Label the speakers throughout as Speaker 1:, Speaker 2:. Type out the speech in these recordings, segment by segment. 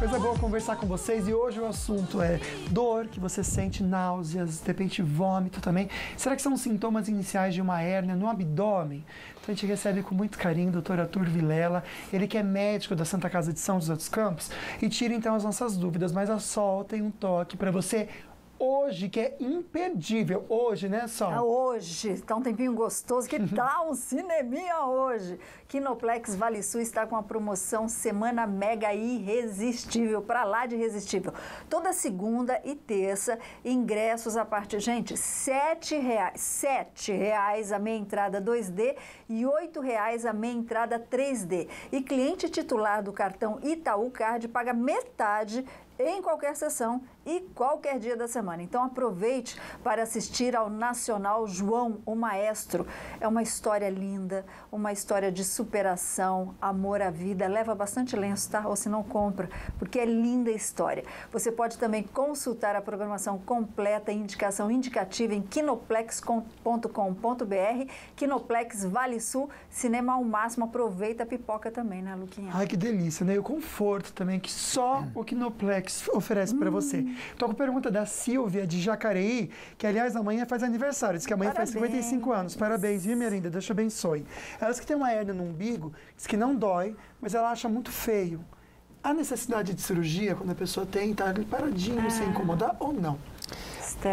Speaker 1: Coisa boa conversar com vocês e hoje o assunto é dor, que você sente, náuseas, de repente vômito também. Será que são sintomas iniciais de uma hérnia no abdômen? Então a gente recebe com muito carinho o Dr. Arthur Vilela, ele que é médico da Santa Casa de São José dos Campos e tira então as nossas dúvidas, mas a Sol tem um toque para você hoje, que é imperdível. Hoje, né, Sol?
Speaker 2: Hoje, tá um tempinho gostoso. Que tal um cineminha hoje? Kinoplex Vale Sul está com a promoção Semana Mega Irresistível, pra lá de irresistível. Toda segunda e terça, ingressos a partir, gente, R$ 7 a meia entrada 2D e R$ 8 a meia entrada 3D. E cliente titular do cartão Itaú Card paga metade em qualquer sessão e qualquer dia da semana. Então aproveite para assistir ao Nacional João, o Maestro. É uma história linda, uma história de superação, amor à vida. Leva bastante lenço, tá? Ou se não, compra, porque é linda a história. Você pode também consultar a programação completa e indicação indicativa em kinoplex.com.br. Kinoplex Vale Sul, cinema ao máximo. Aproveita a pipoca também, né, Luquinha?
Speaker 1: Ai, que delícia, né? E o conforto também, que só o Kinoplex oferece para você. Tô com a pergunta da Silvia, de Jacareí, que aliás amanhã faz aniversário, diz que amanhã faz 55 anos. Parabéns, viu, minha linda? Deus te abençoe. Ela diz que tem uma hérnia no umbigo, diz que não dói, mas ela acha muito feio. Há necessidade de cirurgia quando a pessoa tem, tá ali paradinho, sem incomodar ou não?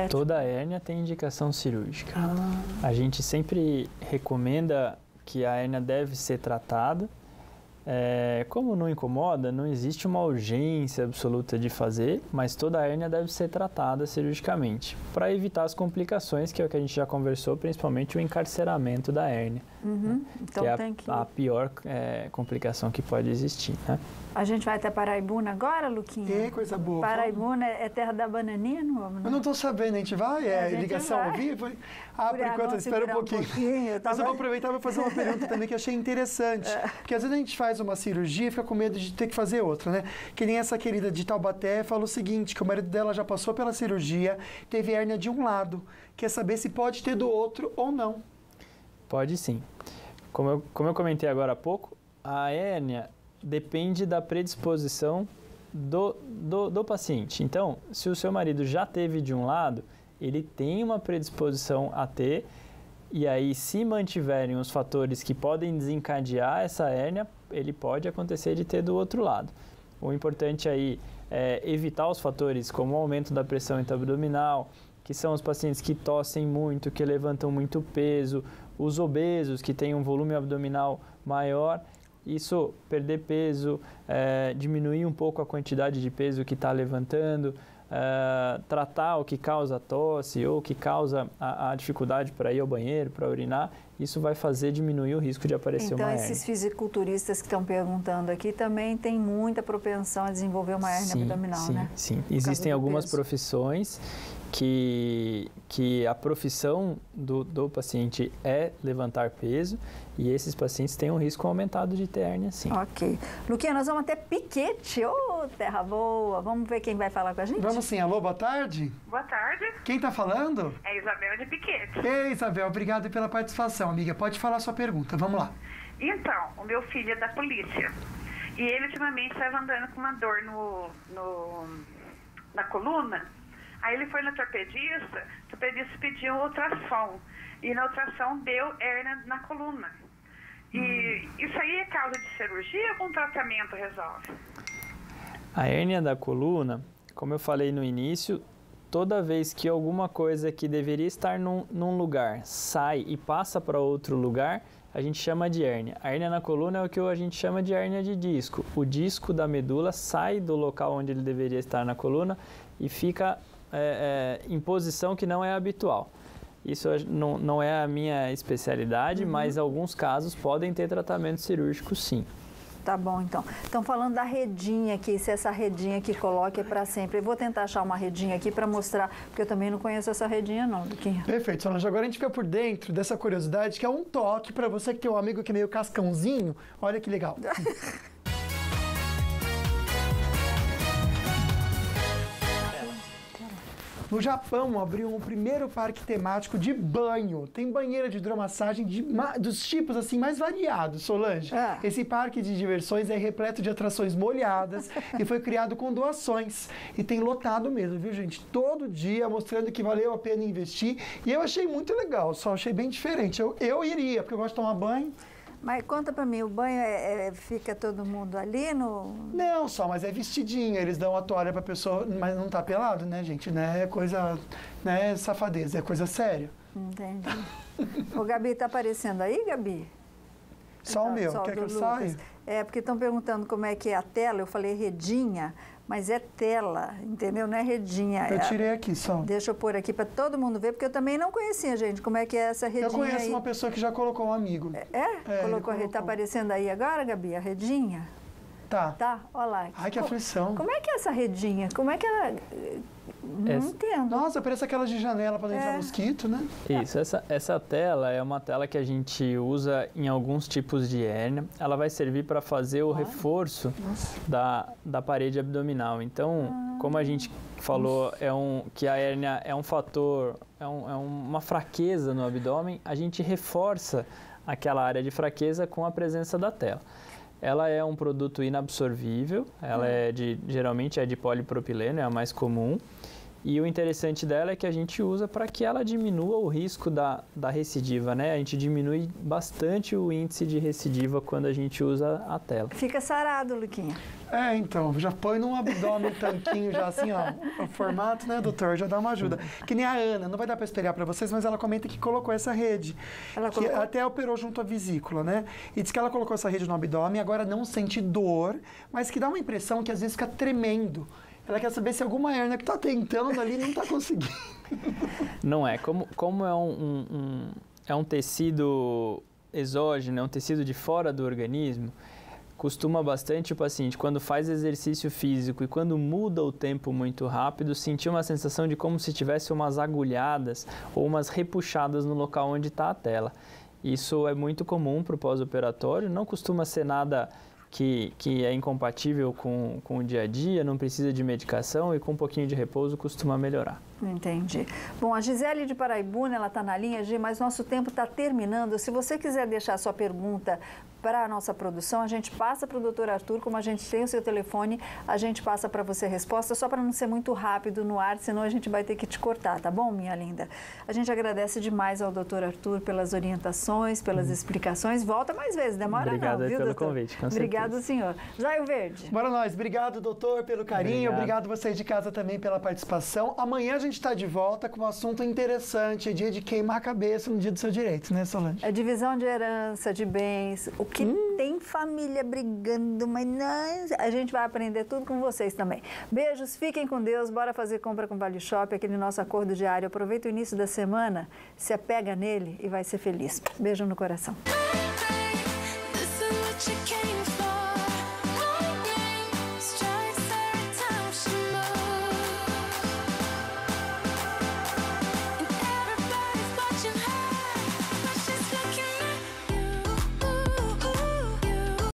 Speaker 3: Toda hérnia tem indicação cirúrgica. A gente sempre recomenda que a hérnia deve ser tratada. Como não incomoda, não existe uma urgência absoluta de fazer, mas toda a hérnia deve ser tratada cirurgicamente, para evitar as complicações, que é o que a gente já conversou, principalmente o encarceramento da hérnia, né? Então que é a pior complicação que pode existir, né?
Speaker 2: A gente vai até Paraibuna agora, Luquinha?
Speaker 1: Coisa boa.
Speaker 2: Paraibuna é terra da bananinha, não vamos?
Speaker 1: Eu não estou sabendo, a gente vai? Ligação ao vivo? Por enquanto, espera um pouquinho. Mas eu vou aproveitar para fazer uma pergunta também que achei interessante. Porque às vezes a gente faz uma cirurgia e fica com medo de ter que fazer outra, né? Que nem essa querida de Taubaté falou o seguinte, que o marido dela já passou pela cirurgia, teve hérnia de um lado. Quer saber se pode ter do outro ou não.
Speaker 3: Pode sim. Como eu comentei agora há pouco, a hérnia depende da predisposição do paciente. Então, se o seu marido já teve de um lado, ele tem uma predisposição a ter, e aí se mantiverem os fatores que podem desencadear essa hérnia, ele pode acontecer de ter do outro lado. O importante aí é evitar os fatores como o aumento da pressão intra-abdominal, que são os pacientes que tossem muito, que levantam muito peso, os obesos que têm um volume abdominal maior. Isso, perder peso, diminuir um pouco a quantidade de peso que está levantando, tratar o que causa tosse ou o que causa a dificuldade para ir ao banheiro, para urinar, isso vai fazer diminuir o risco de aparecer uma hérnia. Então, esses
Speaker 2: fisiculturistas que estão perguntando aqui também têm muita propensão a desenvolver uma hérnia abdominal, né?
Speaker 3: Sim, existem algumas profissões que a profissão do paciente é levantar peso e esses pacientes têm um risco aumentado de ter hérnia, sim.
Speaker 2: Ok. Luquinha, nós vamos até Piquete. Terra boa. Vamos ver quem vai falar com a gente?
Speaker 1: Vamos sim. Alô, boa tarde.
Speaker 4: Boa tarde.
Speaker 1: Quem está falando?
Speaker 4: É Isabel de Piquete.
Speaker 1: Ei, Isabel, obrigado pela participação, amiga. Pode falar a sua pergunta. Vamos lá.
Speaker 4: Então, o meu filho é da polícia e ele ultimamente estava andando com uma dor na coluna. Aí ele foi no ortopedista, o ortopedista pediu ultrassom e na ultrassom deu hérnia na coluna. E isso aí é causa de cirurgia ou com tratamento resolve?
Speaker 3: A hérnia da coluna, como eu falei no início, toda vez que alguma coisa que deveria estar num lugar sai e passa para outro lugar, a gente chama de hérnia. A hérnia na coluna é o que a gente chama de hérnia de disco. O disco da medula sai do local onde ele deveria estar na coluna e fica em posição que não é habitual. Isso não é a minha especialidade, mas alguns casos podem ter tratamento cirúrgico, sim.
Speaker 2: Tá bom, então. Estão falando da redinha aqui, se essa redinha que coloca é para sempre. Eu vou tentar achar uma redinha aqui para mostrar, porque eu também não conheço essa redinha não, Luquinha.
Speaker 1: Perfeito, Solange. Agora a gente fica por dentro dessa curiosidade, que é um toque para você que tem um amigo que é meio cascãozinho. Olha que legal. No Japão, abriu um primeiro parque temático de banho. Tem banheira de hidromassagem dos tipos assim mais variados, Solange. Esse parque de diversões é repleto de atrações molhadas e foi criado com doações. E tem lotado mesmo, viu, gente? Todo dia mostrando que valeu a pena investir. E eu achei muito legal, só achei bem diferente. Eu iria, porque eu gosto de tomar banho.
Speaker 2: Mas conta pra mim, o banho fica todo mundo ali no...
Speaker 1: Não, mas é vestidinho, eles dão a toalha pra pessoa, mas não tá pelado, né, gente? Não é coisa, não é safadeza, é coisa séria.
Speaker 2: Entendi. O Gabi tá aparecendo aí, Gabi?
Speaker 1: Só o meu, quer que eu saia?
Speaker 2: É, porque estão perguntando como é que é a tela, eu falei redinha, mas é tela, entendeu? Não é redinha.
Speaker 1: Eu tirei aqui só.
Speaker 2: Deixa eu pôr aqui para todo mundo ver, porque eu também não conhecia, gente, como é que é essa redinha.
Speaker 1: Eu conheço
Speaker 2: aí.
Speaker 1: uma pessoa que já colocou um amigo.
Speaker 2: Colocou a rede. Tá aparecendo aí agora, Gabi, a redinha?
Speaker 1: Tá.
Speaker 2: Tá, olha lá.
Speaker 1: Ai, que aflição.
Speaker 2: Como é que é essa redinha? Como é que ela... Não entendo.
Speaker 1: Nossa, parece aquelas de janela para não entrar mosquito, né?
Speaker 3: Isso, essa tela é uma tela que a gente usa em alguns tipos de hérnia. Ela vai servir para fazer o reforço da parede abdominal. Então, como a gente falou, que a hérnia é um fator, uma fraqueza no abdômen, a gente reforça aquela área de fraqueza com a presença da tela. Ela é um produto inabsorvível, ela geralmente é de polipropileno, é a mais comum. E o interessante dela é que a gente usa para que ela diminua o risco da recidiva, né? A gente diminui bastante o índice de recidiva quando a gente usa a tela.
Speaker 2: Fica sarado, Luquinha.
Speaker 1: Então, já põe num abdômen tanquinho, já assim, ó, o formato, né, doutor, já dá uma ajuda. Que nem a Ana, não vai dar para espelhar para vocês, mas ela comenta que colocou essa rede. Ela que até operou junto à vesícula, né? E diz que ela colocou essa rede no abdômen, agora não sente dor, mas que dá uma impressão que às vezes fica tremendo. Ela quer saber se alguma hérnia que está tentando ali não está conseguindo.
Speaker 3: Não é. Como é um tecido exógeno, é um tecido de fora do organismo, costuma bastante o paciente, quando faz exercício físico e quando muda o tempo muito rápido, sentir uma sensação de como se tivesse umas agulhadas ou umas repuxadas no local onde está a tela. Isso é muito comum para o pós-operatório, não costuma ser nada que é incompatível com o dia a dia, não precisa de medicação e com um pouquinho de repouso costuma melhorar.
Speaker 2: Entendi. Bom, a Gisele de Paraibuna, ela está na linha, Gi, mas nosso tempo está terminando. Se você quiser deixar sua pergunta para a nossa produção, a gente passa para o Dr. Arthur, como a gente tem o seu telefone, a gente passa para você a resposta, só para não ser muito rápido no ar, senão a gente vai ter que te cortar, tá bom, minha linda? A gente agradece demais ao Dr. Arthur pelas orientações, pelas explicações. Volta mais vezes, demora
Speaker 3: Obrigado
Speaker 2: não, viu,
Speaker 3: pelo
Speaker 2: doutor?
Speaker 3: Convite, com
Speaker 2: Obrigado,
Speaker 3: certeza.
Speaker 2: senhor. Jaio Verde.
Speaker 1: Bora nós. Obrigado, doutor, pelo carinho. Obrigado vocês de casa também pela participação. Amanhã a gente está de volta com um assunto interessante. É dia de queimar a cabeça no dia do seu direito, né, Solange?
Speaker 2: É divisão de herança, de bens. O que tem família brigando, mas não, a gente vai aprender tudo com vocês também. Beijos, fiquem com Deus. Bora fazer compra com Vale Shop, aquele nosso acordo diário. Aproveita o início da semana, se apega nele e vai ser feliz. Beijo no coração.